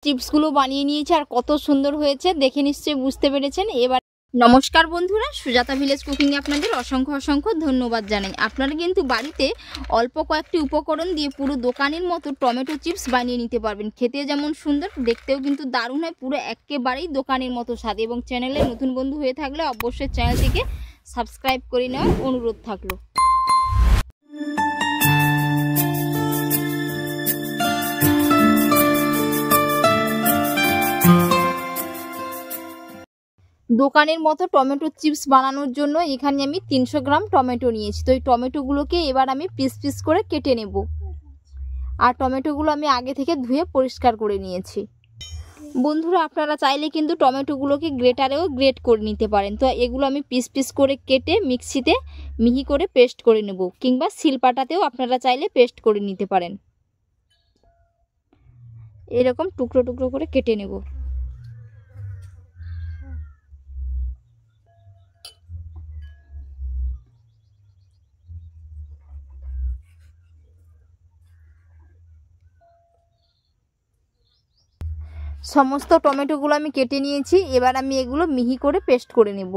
চিপসগুলো বানিয়ে নিয়েছি আর কত সুন্দর হয়েছে দেখে নিশ্চয়ই বুঝতে পেরেছেন। এবার নমস্কার বন্ধুরা, সুজাতা ভিলেজ কুকিংয়ে আপনাদের অসংখ্য অসংখ্য ধন্যবাদ জানাই। আপনারা কিন্তু বাড়িতে অল্প কয়েকটি উপকরণ দিয়ে পুরো দোকানের মতো টমেটো চিপস বানিয়ে নিতে পারবেন। খেতে যেমন সুন্দর, দেখতেও কিন্তু দারুণ হয়, পুরো একেবারেই দোকানের মতো স্বাদ। এবং চ্যানেলে নতুন বন্ধু হয়ে থাকলে অবশ্যই চ্যানেলটিকে সাবস্ক্রাইব করে নেওয়ার অনুরোধ থাকলো। দোকানের মতো টমেটো চিপস বানানোর জন্য এখানে আমি 300 গ্রাম টমেটো নিয়েছি। তো এই টমেটোগুলোকে এবার আমি পিস পিস করে কেটে নেব। আর টমেটোগুলো আমি আগে থেকে ধুয়ে পরিষ্কার করে নিয়েছি। বন্ধুরা, আপনারা চাইলে কিন্তু টমেটোগুলোকে গ্রেটারেও গ্রেট করে নিতে পারেন। তো এগুলো আমি পিস পিস করে কেটে মিক্সিতে মিহি করে পেস্ট করে নেব, কিংবা শিলপাটাতেও আপনারা চাইলে পেস্ট করে নিতে পারেন। এরকম টুকরো টুকরো করে কেটে নেব। সমস্ত টমেটোগুলো আমি কেটে নিয়েছি। এবার আমি এগুলো মিহি করে পেস্ট করে নেব।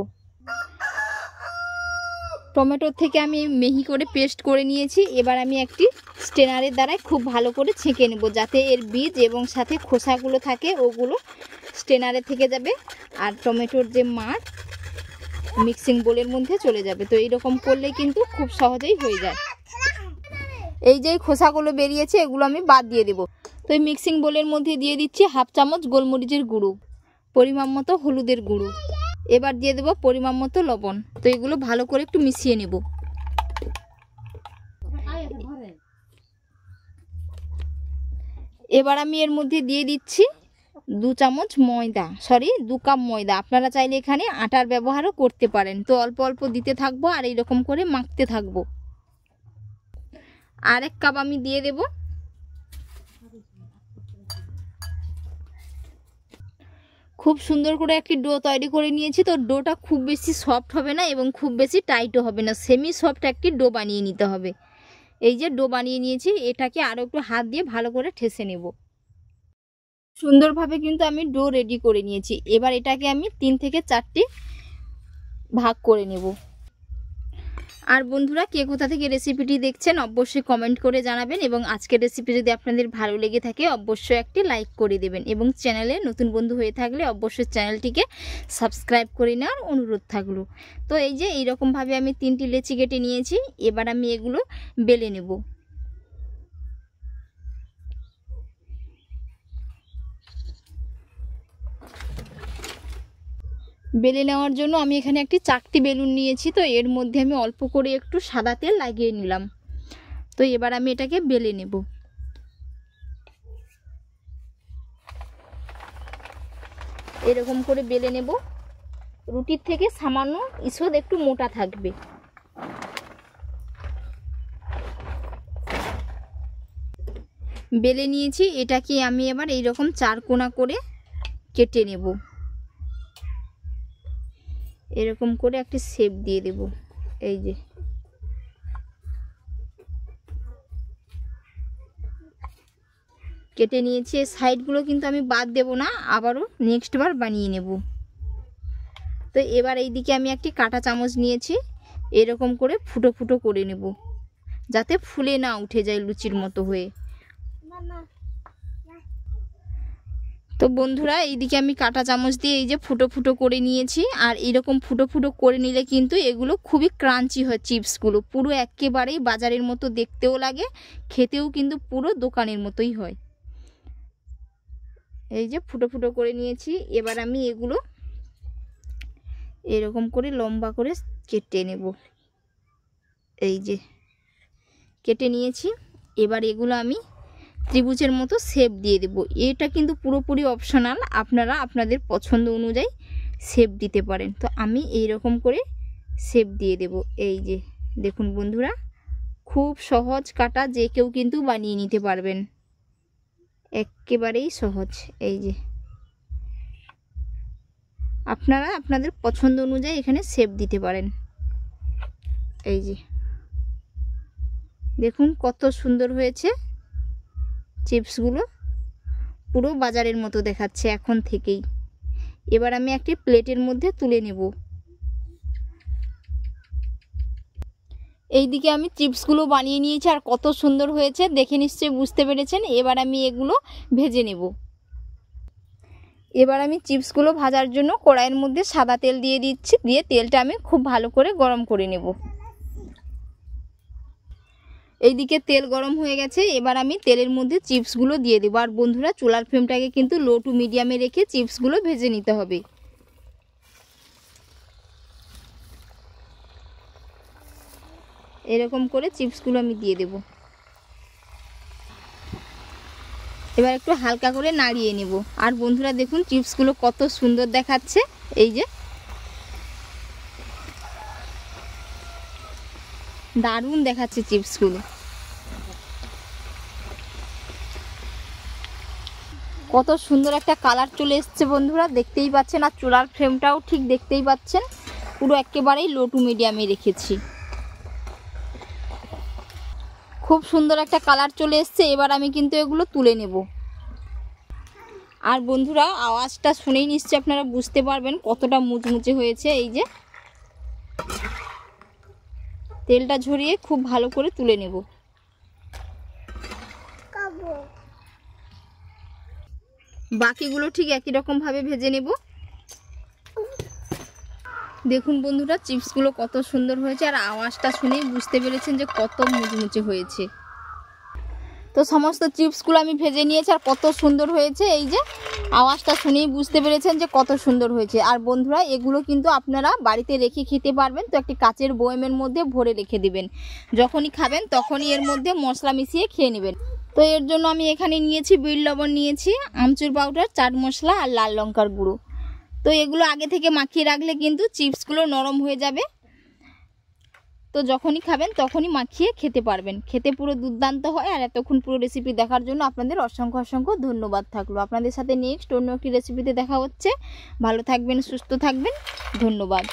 টমেটোর থেকে আমি মিহি করে পেস্ট করে নিয়েছি। এবার আমি একটি স্ট্রেনারের দ্বারা খুব ভালো করে ছেঁকে নেব, যাতে এর বীজ এবং সাথে খোসাগুলো থাকে ওগুলো স্ট্রেনারে থেকে যাবে, আর টমেটোর যে মাড় মিক্সিং বোলের মধ্যে চলে যাবে। তো এইরকম করলে কিন্তু খুব সহজেই হয়ে যায়। এই যে খোসাগুলো বেরিয়েছে এগুলো আমি বাদ দিয়ে দেবো। তো এই মিক্সিং বোলের মধ্যে দিয়ে দিচ্ছি হাফ চামচ গোলমরিচের গুঁড়ো, পরিমাণ মতো হলুদের গুঁড়ো, এবার দিয়ে দেবো পরিমাণ মতো লবণ। তো এগুলো ভালো করে একটু মিশিয়ে নেব। এবার আমি এর মধ্যে দিয়ে দিচ্ছি 2 কাপ ময়দা। আপনারা চাইলে এখানে আটার ব্যবহারও করতে পারেন। তো অল্প অল্প দিতে থাকবো আর এইরকম করে মাখতে থাকবো। আর 1 কাপ আমি দিয়ে দেব। খুব সুন্দর করে একটি ডো তৈরি করে নিয়েছি। তো ডোটা খুব বেশি সফট হবে না এবং খুব বেশি টাইটও হবে না, সেমি সফট একটি ডো বানিয়ে নিতে হবে। এই যে ডো বানিয়ে নিয়েছি, এটাকে আরও একটু হাত দিয়ে ভালো করে ঠেসে নেব। সুন্দরভাবে কিন্তু আমি ডো রেডি করে নিয়েছি। এবার এটাকে আমি 3 থেকে 4টি ভাগ করে নেব। আর বন্ধুরা, কে কোথা থেকে রেসিপিটি দেখছেন অবশ্যই কমেন্ট করে জানাবেন। এবং আজকের রেসিপি যদি আপনাদের ভালো লেগে থাকে অবশ্যই একটি লাইক করে দেবেন। এবং চ্যানেলে নতুন বন্ধু হয়ে থাকলে অবশ্যই চ্যানেলটিকে সাবস্ক্রাইব করে নেওয়ার অনুরোধ থাকলো। তো এই যে এইরকমভাবে আমি 3টি লেচি কেটে নিয়েছি। এবার আমি এগুলো বেলে নেব। বেলে নেওয়ার জন্য আমি এখানে একটি চাকতি বেলুন নিয়েছি। তো এর মধ্যে আমি অল্প করে একটু সাদা তেল লাগিয়ে নিলাম। তো এবার আমি এটাকে বেলে নেব। এরকম করে বেলে নেব। রুটির থেকে সামান্য ঈষৎ একটু মোটা থাকবে। বেলে নিয়েছি। এটাকে আমি এবার এইরকম 4 কোণা করে কেটে নেব। এরকম করে একটি শেপ দিয়ে দেব। এই যে কেটে নিয়েছি। এই সাইডগুলো কিন্তু আমি বাদ দেব না, আবারও নেক্সট বার বানিয়ে নেব। তো এবার এই দিকে আমি একটি কাঁটা চামচ নিয়েছি। এরকম করে ফুটো ফুটো করে নেব, যাতে ফুলে না উঠে যায় লুচির মতো হয়ে। তো বন্ধুরা, এইদিকে আমি কাঁটা চামচ দিয়ে এই যে ফুটো ফুটো করে নিয়েছি। আর এইরকম ফুটো ফুটো করে নিলে কিন্তু এগুলো খুবই ক্রাঞ্চি হয়। চিপসগুলো পুরো একেবারেই বাজারের মতো দেখতেও লাগে, খেতেও কিন্তু পুরো দোকানের মতোই হয়। এই যে ফুটো ফুটো করে নিয়েছি। এবার আমি এগুলো এরকম করে লম্বা করে কেটে নেব। এই যে কেটে নিয়েছি। এবার এগুলো আমি ত্রিভুজের মতো শেপ দিয়ে দেব। এটা কিন্তু পুরোপুরি অপশনাল, আপনারা আপনাদের পছন্দ অনুযায়ী শেপ দিতে পারেন। তো আমি এই রকম করে শেপ দিয়ে দেব। এই যে দেখুন বন্ধুরা, খুব সহজ কাটা, যে কেউ কিন্তু বানিয়ে নিতে পারবেন, একেবারেই সহজ। এই যে আপনারা আপনাদের পছন্দ অনুযায়ী এখানে শেপ দিতে পারেন। এই যে দেখুন কত সুন্দর হয়েছে চিপসগুলো, পুরো বাজারের মতো দেখাচ্ছে এখন থেকেই। এবার আমি একটি প্লেটের মধ্যে তুলে নেব। এইদিকে আমি চিপসগুলো বানিয়ে নিয়েছি আর কত সুন্দর হয়েছে দেখে নিশ্চয়ই বুঝতে পেরেছেন। এবার আমি এগুলো ভেজে নেব। এবার আমি চিপসগুলো ভাজার জন্য কড়াইয়ের মধ্যে সাদা তেল দিয়ে দিচ্ছি, দিয়ে তেলটা আমি খুব ভালো করে গরম করে নেব। এইদিকে তেল গরম হয়ে গেছে, এবার আমি তেলের মধ্যে চিপসগুলো দিয়ে দেবো। আর বন্ধুরা, চুলার ফ্লেমটাকে কিন্তু লো টু মিডিয়ামে রেখে চিপসগুলো ভেজে নিতে হবে। এরকম করে চিপসগুলো আমি দিয়ে দেব। এবার একটু হালকা করে নাড়িয়ে নেব। আর বন্ধুরা দেখুন চিপসগুলো কত সুন্দর দেখাচ্ছে। এই যে দারুণ দেখাচ্ছে চিপসগুলো। কত সুন্দর একটা কালার চলে এসছে বন্ধুরা, দেখতেই পাচ্ছেন। আর চুলার ফ্লেমটাও ঠিক দেখতেই পাচ্ছেন, পুরো একেবারেই লো টু মিডিয়ামে রেখেছি। খুব সুন্দর একটা কালার চলে এসছে। এবার আমি কিন্তু এগুলো তুলে নেব। আর বন্ধুরা, আওয়াজটা শুনেই নিশ্চয়ই আপনারা বুঝতে পারবেন কতটা মুচমুচে হয়েছে। এই যে তেলটা ঝরিয়ে খুব ভালো করে তুলে নেব। বাকিগুলো ঠিক একই রকম ভাবে ভেজে নেব। দেখুন বন্ধুরা, চিপসগুলো কত সুন্দর হয়েছে। আর আওয়াজটা শুনেই বুঝতে পেরেছেন যে কত মুচমুচে হয়েছে। তো সমস্ত চিপসগুলো আমি ভেজে নিয়েছি আর কত সুন্দর হয়েছে। এই যে আওয়াজটা শুনেই বুঝতে পেরেছেন যে কত সুন্দর হয়েছে। আর বন্ধুরা, এগুলো কিন্তু আপনারা বাড়িতে রেখে খেতে পারবেন। তো একটি কাচের বয়ামের মধ্যে ভরে রেখে দিবেন, যখনই খাবেন তখনই এর মধ্যে মশলা মিশিয়ে খেয়ে নেবেন। তো এর জন্য আমি এখানে নিয়েছি বিট লবণ, নিয়েছি আমচুর পাউডার, চাট মশলা আর লাল লঙ্কার গুঁড়ো। তো এগুলো আগে থেকে মাখিয়ে রাখলে কিন্তু চিপসগুলো নরম হয়ে যাবে। তো যখনই খাবেন তখনই মাখিয়ে খেতে পারবেন। খেতে পুরো দুর্দান্ত হয়। আর এতক্ষণ পুরো রেসিপি দেখার জন্য আপনাদের অসংখ্য অসংখ্য ধন্যবাদ থাকলো। আপনাদের সাথে নেক্সট অন্য একটি রেসিপিতে দেখা হচ্ছে। ভালো থাকবেন, সুস্থ থাকবেন। ধন্যবাদ।